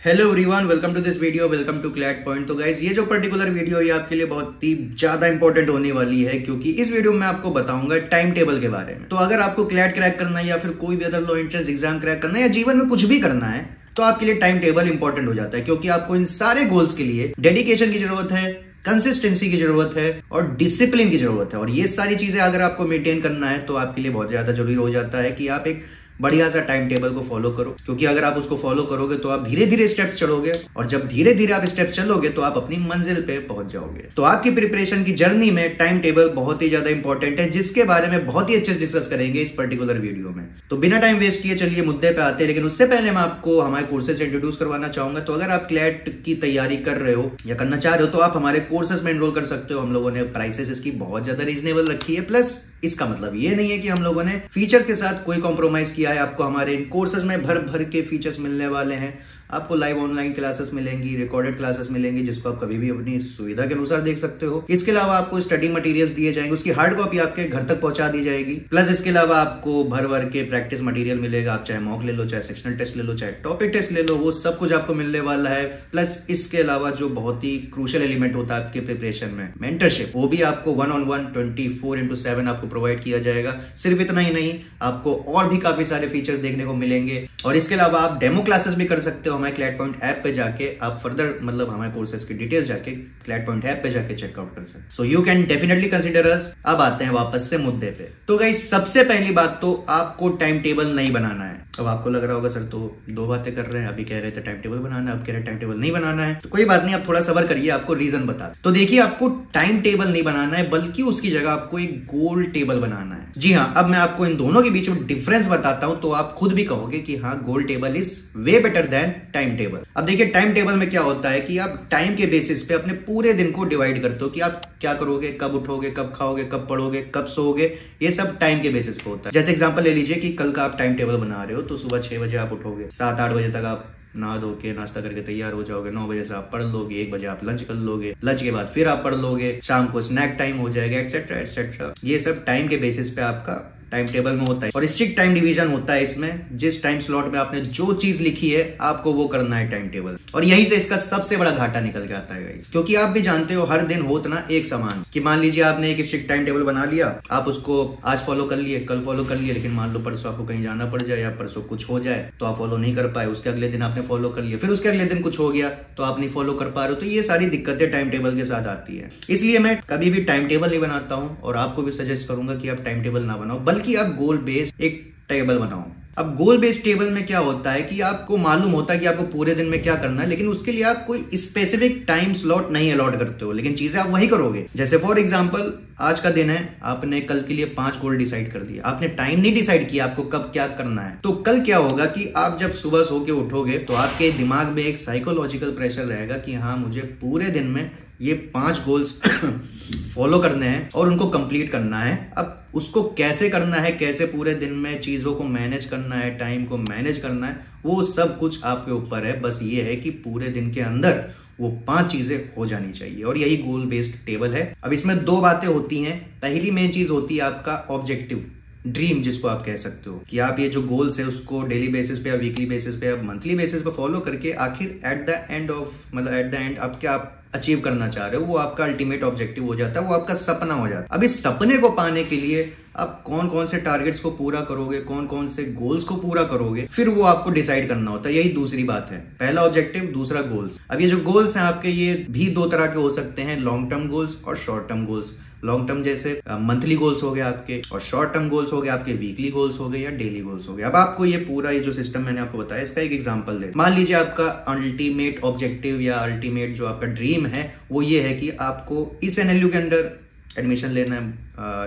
Hello everyone, welcome to this video, welcome to CLAT point. तो guys, ये जो particular video है आपके लिए बहुत ही ज्यादा इंपॉर्टेंट होने वाली है, क्योंकि इस वीडियो में आपको बताऊंगा टाइम टेबल के बारे में। तो अगर आपको क्लैट क्रैक करना है या फिर कोई भी अदर लो एंट्रेंस एग्जाम क्रैक करना है या जीवन में कुछ भी करना है, तो आपके लिए टाइम टेबल इंपॉर्टेंट हो जाता है, क्योंकि आपको इन सारे गोल्स के लिए डेडिकेशन की जरूरत है, कंसिस्टेंसी की जरूरत है और डिसिप्लिन की जरूरत है। और ये सारी चीजें अगर आपको मेंटेन करना है तो आपके लिए बहुत ज्यादा जरूरी हो जाता है कि आप एक बढ़िया सा टाइम टेबल को फॉलो करो, क्योंकि अगर आप उसको फॉलो करोगे तो आप धीरे धीरे स्टेप्स चलोगे, और जब धीरे धीरे आप स्टेप्स चलोगे तो आप अपनी मंजिल पे पहुंच जाओगे। तो आपकी प्रिपरेशन की जर्नी में टाइम टेबल बहुत ही ज्यादा इंपॉर्टेंट है, जिसके बारे में बहुत ही अच्छे से डिस्कस करेंगे इस पर्टिकुलर वीडियो में। तो बिना टाइम वेस्ट किए चलिए मुद्दे पे आते हैं, लेकिन उससे पहले मैं आपको हमारे कोर्सेज से इंट्रोड्यूस करवाना चाहूंगा। तो अगर आप क्लैट की तैयारी कर रहे हो या करना चाह रहे हो तो आप हमारे कोर्सेज में एनरोल कर सकते हो। हम लोगों ने प्राइसेस इसकी बहुत ज्यादा रीजनेबल रखी है, प्लस इसका मतलब ये नहीं है कि हम लोगों ने फीचर के साथ कोई कॉम्प्रोमाइज किया है। आपको हमारे इन कोर्सेज में भर भर के फीचर्स मिलने वाले हैं। आपको लाइव ऑनलाइन क्लासेस मिलेंगी, रिकॉर्डेड क्लासेस मिलेंगी, जिसको आप कभी भी अपनी सुविधा के अनुसार देख सकते हो। इसके अलावा आपको स्टडी मटेरियल्स दिए जाएंगे, उसकी हार्ड कॉपी आपके घर तक पहुंचा दी जाएगी। प्लस इसके अलावा आपको भर भर के प्रैक्टिस मटेरियल मिलेगा। आप चाहे मॉक ले लो, चाहे सेक्शनल टेस्ट ले लो, चाहे टॉपिक टेस्ट ले लो, वो सब कुछ आपको मिलने वाला है। प्लस इसके अलावा जो बहुत ही क्रूशियल एलिमेंट होता है आपके प्रिपरेशन में, मेंटरशिप, वो भी आपको 1-on-1 24/7 आपको प्रोवाइड किया जाएगा। सिर्फ इतना ही नहीं, आपको और भी काफी सारे फीचर्स देखने को मिलेंगे। और इसके अलावा आप डेमो क्लासेस भी कर सकते हो हमारे क्लैट पॉइंट ऐप पे जाके। आप फर्दर मतलब हमारे कोर्सेज की डिटेल्स जाके क्लैट पॉइंट ऐप पे जाके चेकआउट कर सकते हो। So you can definitely consider us. अब आते हैं वापस से मुद्दे पे। तो गाइस, सबसे पहली बात तो आपको टाइम टेबल नहीं बनाना है। अब आपको लग रहा होगा सर तो दो बातें कर रहे हैं, अभी कह रहे थे टाइम टेबल बनाना है, अब कह रहे हैं टाइम टेबल नहीं बनाना है। तो कोई बात नहीं, आप थोड़ा सबर करिए, आपको रीजन बता। तो देखिए, आपको टाइम टेबल नहीं बनाना है, बल्कि उसकी जगह आपको एक गोल टेबल बनाना है। जी हाँ, अब मैं आपको इन दोनों के बीच में डिफरेंस बताता हूं, तो आप खुद भी कहोगे कि हाँ, goal table is way better than time table. अब देखिए, टाइम टेबल में क्या होता है कि आप टाइम के बेसिस पे अपने पूरे दिन को डिवाइड करते हो कि आप क्या करोगे, कब उठोगे, कब खाओगे, कब पढ़ोगे, कब सोओगे। ये सब टाइम के बेसिस पे होता है। जैसे एग्जांपल ले लीजिए कि कल का आप टाइम टेबल बना रहे हो, तो सुबह 6 बजे आप उठोगे, 7-8 बजे तक आप नहा धो के नाश्ता करके तैयार हो जाओगे, 9 बजे से आप पढ़ लोगे, 1 बजे आप लंच कर लोगे, लंच के बाद फिर आप पढ़ लोगे, शाम को स्नैक टाइम हो जाएगा, एक्सेट्रा एक्सेट्रा। ये सब टाइम के बेसिस पे आपका टाइम टेबल में होता है। और स्ट्रिक्ट टाइम डिवीजन होता है इसमें। जिस टाइम स्लॉट में आपने जो चीज लिखी है आपको वो करना है टाइम टेबल। और यहीं से इसका सबसे बड़ा घाटा निकल के आता है गाइस, क्योंकि आप भी जानते हो हर दिन होता ना एक समान, कि मान लीजिए आपने एक स्ट्रिक्ट टाइम टेबल बना लिया, आप उसको आज फॉलो कर लिए, कल फॉलो कर लिए, लेकिन मान लो परसों आपको कहीं जाना पड़ जाए या परसों कुछ हो जाए तो आप फॉलो नहीं कर पाए। उसके अगले दिन आपने फॉलो कर लिया, फिर उसके अगले दिन कुछ हो गया तो आप नहीं फॉलो कर पा रहे हो। तो ये सारी दिक्कतें टाइम टेबल के साथ आती है। इसलिए मैं कभी भी टाइम टेबल नहीं बनाता हूं, और आपको भी सजेस्ट करूंगा कि आप टाइम टेबल ना बनाओ, बल्कि आप गोल बेस्ड एक टेबल बनाओ। अब गोल बेस्ड टेबल में क्या होता है कि आपको मालूम होता है कि आपको पूरे दिन में क्या करना है, लेकिन उसके लिए आप कोई स्पेसिफिक टाइम स्लॉट नहीं अलॉट करते हो, लेकिन चीजें आप वही करोगे। जैसे फॉर एग्जांपल, आज का दिन है, आपने कल के लिए 5 गोल डिसाइड कर दिया, आपने टाइम नहीं डिसाइड किया आपको कब क्या करना है। तो कल क्या होगा कि आप जब सुबह सो के उठोगे तो आपके दिमाग में एक साइकोलॉजिकल प्रेशर रहेगा कि हाँ, मुझे पूरे दिन में ये 5 गोल्स फॉलो करने हैं और उनको कंप्लीट करना है। अब उसको कैसे करना है, कैसे पूरे दिन में चीजों को मैनेज करना है, टाइम को मैनेज करना है, वो सब कुछ आपके ऊपर है। बस ये है कि पूरे दिन के अंदर वो 5 चीजें हो जानी चाहिए, और यही गोल बेस्ड टेबल है। अब इसमें 2 बातें होती हैं। पहली मेन चीज होती है आपका ऑब्जेक्टिव, ड्रीम जिसको आप कह सकते हो, कि आप ये जो गोल्स है उसको डेली बेसिस पे या वीकली बेसिस पे या मंथली बेसिस पे फॉलो करके आखिर एट द एंड आप क्या आप अचीव करना चाह रहे हो, वो आपका अल्टीमेट ऑब्जेक्टिव हो जाता है, वो आपका सपना हो जाता है। अब इस सपने को पाने के लिए आप कौन कौन से टारगेट्स को पूरा करोगे, कौन कौन से गोल्स को पूरा करोगे, फिर वो आपको डिसाइड करना होता है। यही दूसरी बात है, पहला ऑब्जेक्टिव, दूसरा गोल्स। अब ये जो गोल्स हैं आपके, ये भी 2 तरह के हो सकते हैं, लॉन्ग टर्म गोल्स और short term goals. Long term जैसे मंथली गोल्स हो गए आपके, और शॉर्ट टर्म गोल्स हो गए आपके वीकली गोल्स हो गए या डेली गोल्स हो गए। अब आपको ये पूरा ये जो सिस्टम मैंने आपको बताया, इसका एक एग्जांपल दे। मान लीजिए आपका अल्टीमेट ऑब्जेक्टिव या अल्टीमेट जो आपका ड्रीम है वो ये है कि आपको इस एनएलयू के अंदर एडमिशन लेना है।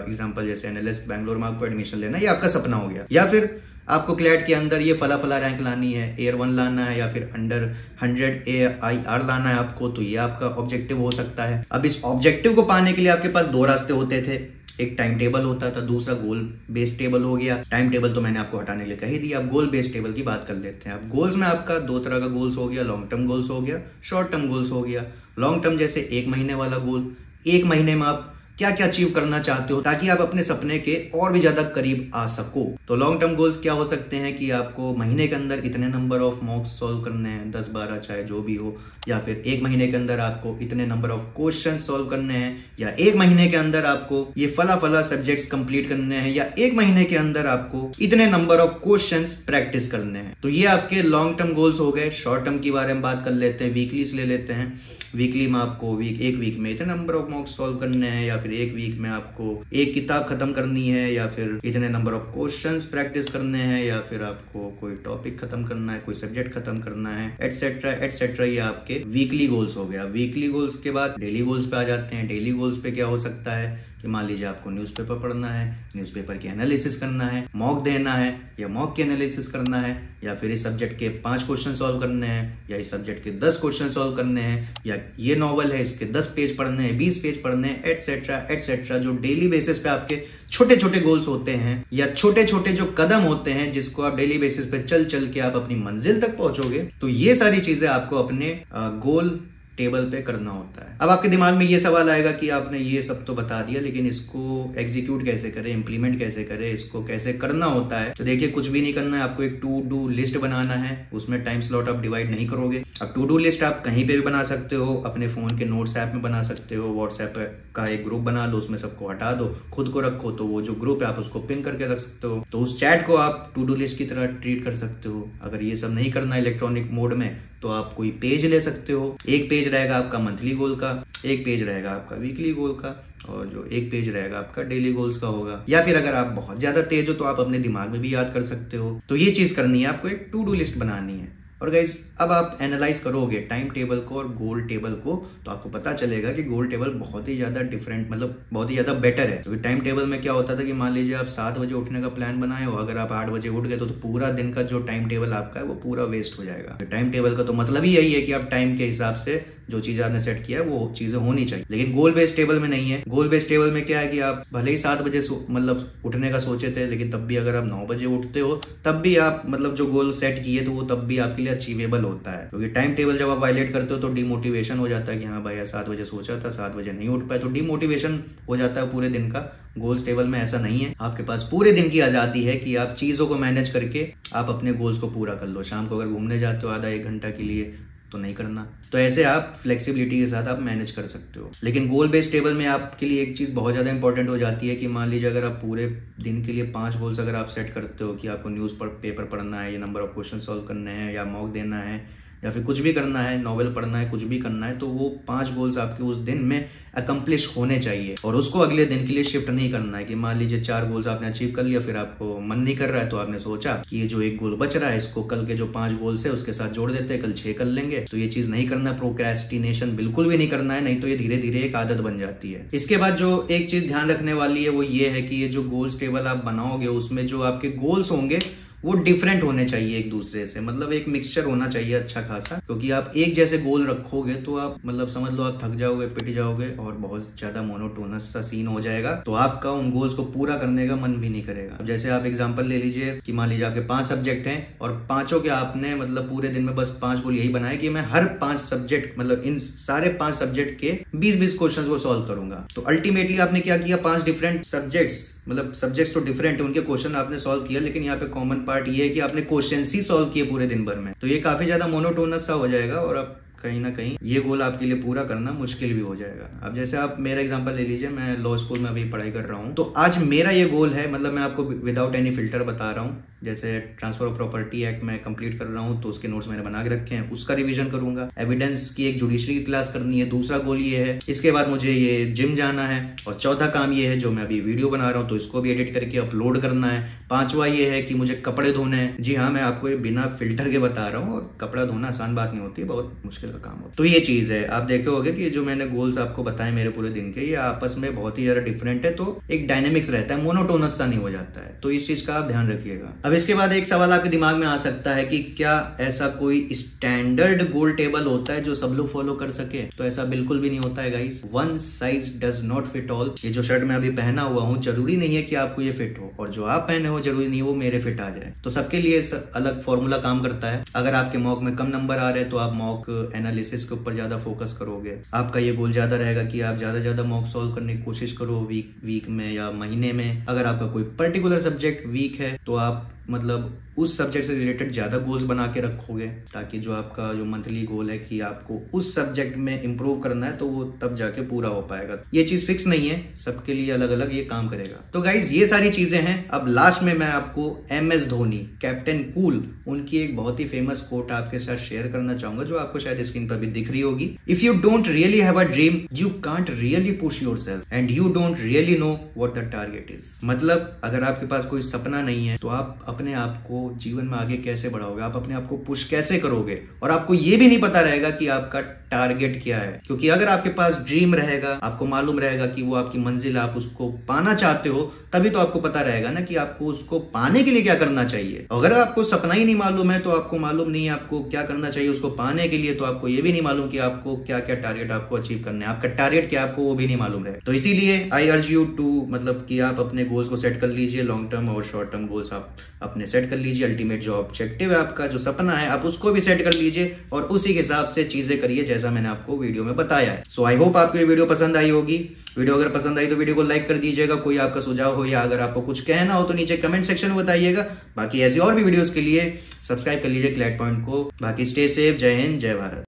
एग्जांपल जैसे एनएलएस बैंगलोर में आपको एडमिशन लेना है, ये आपका सपना हो गया। या फिर आपको क्लैट के अंदर ये फला फला रैंक लानी है, एयर 1 लाना है, या फिर अंडर 100 AIR लाना है आपको, तो ये आपका ऑब्जेक्टिव हो सकता है। अब इस ऑब्जेक्टिव को पाने के लिए आपके पास 2 रास्ते होते थे, एक टाइम टेबल होता था, दूसरा गोल बेस्ड टेबल हो गया। टाइम टेबल तो मैंने आपको हटाने के लिए कह ही दिया, अब गोल बेस्ड टेबल की बात कर लेते हैं। अब गोल्स में आपका 2 तरह का गोल्स हो गया, लॉन्ग टर्म गोल्स हो गया, शॉर्ट टर्म गोल्स हो गया। लॉन्ग टर्म जैसे 1 महीने वाला गोल, 1 महीने में आप क्या क्या अचीव करना चाहते हो, ताकि आप अपने सपने के और भी ज्यादा करीब आ सको। तो लॉन्ग टर्म गोल्स क्या हो सकते हैं कि आपको महीने के अंदर इतने नंबर ऑफ मॉक्स सॉल्व करने हैं, 10-12 चाहे जो भी हो, या फिर एक महीने के अंदर आपको इतने नंबर ऑफ क्वेश्चन सॉल्व करने हैं, या एक महीने के अंदर आपको ये फला फला सब्जेक्ट्स कंप्लीट करने हैं, या एक महीने के अंदर आपको इतने नंबर ऑफ क्वेश्चंस प्रैक्टिस करने हैं। तो ये आपके लॉन्ग टर्म गोल्स हो गए। शॉर्ट टर्म के बारे में बात कर लेते हैं, वीकली ले लेते हैं। वीकली में आपको एक वीक में इतने नंबर ऑफ मॉक्स सॉल्व करने हैं, या फिर एक वीक में आपको एक किताब खत्म करनी है, या फिर इतने नंबर ऑफ क्वेश्चंस प्रैक्टिस करने हैं, या फिर आपको कोई टॉपिक खत्म करना है, कोई सब्जेक्ट खत्म करना है, एटसेट्रा एटसेट्रा। ये आपके वीकली गोल्स हो गया। वीकली गोल्स के बाद डेली गोल्स पे आ जाते हैं। डेली गोल्स पे क्या हो सकता है कि मान लीजिए आपको न्यूज़पेपर पढ़ना है, न्यूज़पेपर की एनालिसिस करना है, मॉक देना है, या मॉक की एनालिसिस करना है, या फिर इस सब्जेक्ट के 5 क्वेश्चन सॉल्व करने हैं, या इस सब्जेक्ट के 10 क्वेश्चन सॉल्व करने हैं, या ये नॉवल है इसके 10 पेज पढ़ने हैं, 20 पेज पढ़ने हैं, एटसेट्रा एटसेट्रा। जो डेली बेसिस पे आपके छोटे छोटे गोल्स होते हैं, या छोटे छोटे जो कदम होते हैं जिसको आप डेली बेसिस पे चल चल के आप अपनी मंजिल तक पहुंचोगे, तो ये सारी चीजें आपको अपने गोल टेबल पे करना होता है। अब आपके दिमाग में ये सवाल आएगा कि आपने ये सब तो बता दिया, लेकिन इसको एग्जीक्यूट कैसे करें, इंप्लीमेंट कैसे करें, इसको कैसे करना होता है। तो देखिए, कुछ भी नहीं करना है, आपको एक टू डू लिस्ट बनाना है। उसमें टाइम स्लॉट आप डिवाइड नहीं करोगे। अब टू डू लिस्ट आप कहीं पे भी बना सकते हो, अपने फोन के नोट्स ऐप में बना सकते हो, व्हाट्सएप का एक ग्रुप बना लो, उसमें सबको हटा दो, खुद को रखो, तो वो जो ग्रुप है आप उसको पिन करके रख सकते हो। तो उस चैट को आप टू डू लिस्ट की तरह ट्रीट कर सकते हो। अगर ये सब नहीं करना इलेक्ट्रॉनिक मोड में, तो आप कोई पेज ले सकते हो। एक पेज रहेगा आपका मंथली गोल का, एक पेज रहेगा आपका वीकली गोल का, और जो एक पेज रहेगा आपका डेली गोल्स का होगा। या फिर अगर आप बहुत ज्यादा तेज हो तो आप अपने दिमाग में भी याद कर सकते हो। तो ये चीज करनी है, आपको एक टू डू लिस्ट बनानी है। और गाइस, अब आप एनालाइज करोगे टाइम टेबल को और गोल टेबल को, तो आपको पता चलेगा कि गोल टेबल बहुत ही ज्यादा डिफरेंट, मतलब बहुत ही ज्यादा बेटर है। क्योंकि टाइम टेबल में क्या होता था कि मान लीजिए आप 7 बजे उठने का प्लान बनाए हो, अगर आप 8 बजे उठ गए तो पूरा दिन का जो टाइम टेबल आपका है वो पूरा वेस्ट हो जाएगा। तो टाइम टेबल का तो मतलब ही यही है कि आप टाइम के हिसाब से जो चीज आपने सेट किया है वो चीजें होनी चाहिए। लेकिन गोल बेस्ड टेबल में नहीं है। गोल बेस्ड टेबल में क्या है कि आप भले ही 7 बजे मतलब उठने का सोचे थे, लेकिन तब भी अगर आप 9 बजे उठते हो, तब भी आप मतलब जो गोल सेट किए तो वो तब भी आपके लिए अचीवेबल होता है। क्योंकि टाइम टेबल जब आप वायलेट करते हो तो डिमोटिवेशन हो जाता है कि हाँ भाई 7 बजे सोचा था, 7 बजे नहीं उठ पाए, तो डिमोटिवेशन हो जाता है पूरे दिन का। गोल्स टेबल में ऐसा नहीं है। आपके पास पूरे दिन की आजादी है कि आप चीजों को मैनेज करके आप अपने गोल्स को पूरा कर लो। शाम को अगर घूमने जाते हो आधा 1 घंटा के लिए, तो नहीं करना। तो ऐसे आप फ्लेक्सिबिलिटी के साथ आप मैनेज कर सकते हो। लेकिन गोल बेस्ड टेबल में आपके लिए एक चीज बहुत ज्यादा इंपॉर्टेंट हो जाती है कि मान लीजिए अगर आप पूरे दिन के लिए 5 गोल्स अगर आप सेट करते हो कि आपको न्यूज पेपर पढ़ना है, या नंबर ऑफ क्वेश्चन सॉल्व करने हैं, या मॉक देना है, या फिर कुछ भी करना है, नॉवेल पढ़ना है, कुछ भी करना है, तो वो 5 गोल्स आपके उस दिन में अकम्प्लिश होने चाहिए। और उसको अगले दिन के लिए शिफ्ट नहीं करना है कि मान लीजिए 4 गोल्स आपने अचीव कर लिया, फिर आपको मन नहीं कर रहा है तो आपने सोचा कि ये जो 1 गोल बच रहा है इसको कल के जो 5 गोल्स है उसके साथ जोड़ देते हैं, कल 6 कर लेंगे। तो ये चीज नहीं करना, प्रोक्रेस्टिनेशन बिल्कुल भी नहीं करना है, नहीं तो ये धीरे धीरे एक आदत बन जाती है। इसके बाद जो एक चीज ध्यान रखने वाली है वो ये है कि ये जो गोल्स टेबल आप बनाओगे उसमें जो आपके गोल्स होंगे वो डिफरेंट होने चाहिए एक दूसरे से, मतलब एक मिक्सचर होना चाहिए अच्छा खासा। क्योंकि आप एक जैसे गोल रखोगे तो आप मतलब समझ लो आप थक जाओगे, पिट जाओगे, और बहुत ज्यादा मोनोटोनस सा सीन हो जाएगा। तो आपका उन गोल्स को पूरा करने का मन भी नहीं करेगा। अब जैसे आप एग्जांपल ले लीजिए कि मान लीजिए आपके 5 सब्जेक्ट हैं और पांचों के आपने मतलब पूरे दिन में बस 5 गोल यही बनाए कि मैं हर 5 सब्जेक्ट मतलब इन सारे 5 सब्जेक्ट के 20-20 क्वेश्चन को सॉल्व करूंगा। तो अल्टीमेटली आपने क्या किया, 5 डिफरेंट सब्जेक्ट्स, मतलब सब्जेक्ट्स तो डिफरेंट है, उनके क्वेश्चन आपने सॉल्व किया, लेकिन यहाँ पे कॉमन पार्ट ये है कि आपने क्वेश्चंस ही सॉल्व किए पूरे दिन भर में। तो ये काफी ज्यादा मोनोटोनस सा हो जाएगा और आप कहीं ना कहीं ये गोल आपके लिए पूरा करना मुश्किल भी हो जाएगा। अब जैसे आप मेरा एग्जांपल ले लीजिए, मैं लॉ स्कूल में अभी पढ़ाई कर रहा हूँ, तो आज मेरा ये गोल है, मतलब मैं आपको विदाउट एनी फिल्टर बता रहा हूँ। जैसे ट्रांसफर ऑफ प्रॉपर्टी एक्ट में कंप्लीट कर रहा हूँ तो उसके नोट्स मैंने बना के रखे हैं, उसका रिवीजन करूंगा। एविडेंस की एक जुडिशरी की क्लास करनी है, दूसरा गोल ये है। इसके बाद मुझे ये जिम जाना है, और चौथा काम ये है जो मैं अभी वीडियो बना रहा हूँ तो इसको भी एडिट करके अपलोड करना है। 5वां ये है कि मुझे कपड़े धोने हैं। जी हाँ, मैं आपको ये बिना फिल्टर के बता रहा हूँ, और कपड़ा धोना आसान बात नहीं होती, बहुत मुश्किल का काम होता है। तो ये चीज है, आप देखे होगे कि जो मैंने गोल्स आपको बताए मेरे पूरे दिन के, ये आपस में बहुत ही ज्यादा डिफरेंट है, तो एक डायनेमिक्स रहता है, मोनोटोनस सा नहीं हो जाता है। तो इस चीज का आप ध्यान रखिएगा। अब अब इसके बाद एक सवाल आपके दिमाग में आ सकता है कि क्या ऐसा कोई स्टैंडर्ड गोल टेबल होता है जो सब लोग फॉलो कर सके? तो ऐसा बिल्कुल भी नहीं होता है guys. One size does not fit all. ये जो शर्ट मैं अभी पहना हुआ हूँ जरूरी नहीं है कि आपको ये फिट हो, और जो आप पहने हो जरूरी नहीं है वो मेरे फिट आ जाए। तो सबके लिए अलग फॉर्मूला काम करता है। अगर आपके मॉक में कम नंबर आ रहे हैं तो आप मॉक एनालिसिस के ऊपर ज्यादा फोकस करोगे। आपका ये गोल ज्यादा रहेगा कि आप ज्यादा मॉक सॉल्व करने की कोशिश करो वीक में या महीने में। अगर आपका कोई पर्टिकुलर सब्जेक्ट वीक है तो आप मतलब उस सब्जेक्ट से रिलेटेड ज्यादा गोल्स बना के रखोगे, ताकि जो आपका जो मंथली गोल है कि आपको उस सब्जेक्ट में इंप्रूव करना है तो वो तब जाके पूरा हो पाएगा। ये चीज फिक्स नहीं है, सबके लिए अलग अलग ये काम करेगा। तो गाइज ये सारी चीजें हैं। अब लास्ट में मैं आपको MS धोनी, कैप्टन कूल, उनकी एक बहुत ही फेमस कोट आपके साथ शेयर करना चाहूंगा जो आपको शायद स्क्रीन पर भी दिख रही होगी। If you don't really have a dream you can't really push yourself and you don't really know what the target is. मतलब अगर आपके पास कोई सपना नहीं है तो आप अपने आप को जीवन में आगे कैसे बढ़ाओगे, आप अपने आप को पुश कैसे करोगे, और आपको ये भी नहीं पता रहेगा कि आपका टारगेट क्या है। क्योंकि अगर आपके पास ड्रीम रहेगा, आपको मालूम रहेगा कि वो आपकी मंजिल, आप उसको पाना चाहते हो, तभी तो आपको पता रहेगा ना कि आपको उसको पाने के लिए क्या करना चाहिए। अगर आपको सपना ही नहीं मालूम है तो आपको मालूम नहीं है आपको क्या करना चाहिए उसको पाने के लिए, तो आपको ये भी नहीं मालूम कि आपको क्या क्या टारगेट आपको अचीव करना है, आपका टारगेट क्या आपको वो भी नहीं मालूम रहे। तो इसीलिए आई अर्ज यू टू मतलब कि आप अपने गोल्स को सेट कर लीजिए। लॉन्ग टर्म और शॉर्ट टर्म गोल्स आप अपने सेट कर लीजिए। अल्टीमेट जो ऑब्जेक्टिव है आपका, जो सपना है, आप उसको भी सेट कर लीजिए और उसी के हिसाब से चीजें करिए जैसा मैंने आपको वीडियो में बताया है। सो आई होप आपको ये वीडियो पसंद आई होगी। वीडियो अगर पसंद आई तो वीडियो को लाइक कर दीजिएगा। कोई आपका सुझाव हो या अगर आपको कुछ कहना हो तो नीचे कमेंट सेक्शन में बताइएगा। बाकी ऐसी और भी वीडियोस के लिए सब्सक्राइब कर लीजिए क्लैट पॉइंट को। बाकी स्टे सेफ। जय हिंद, जय भारत।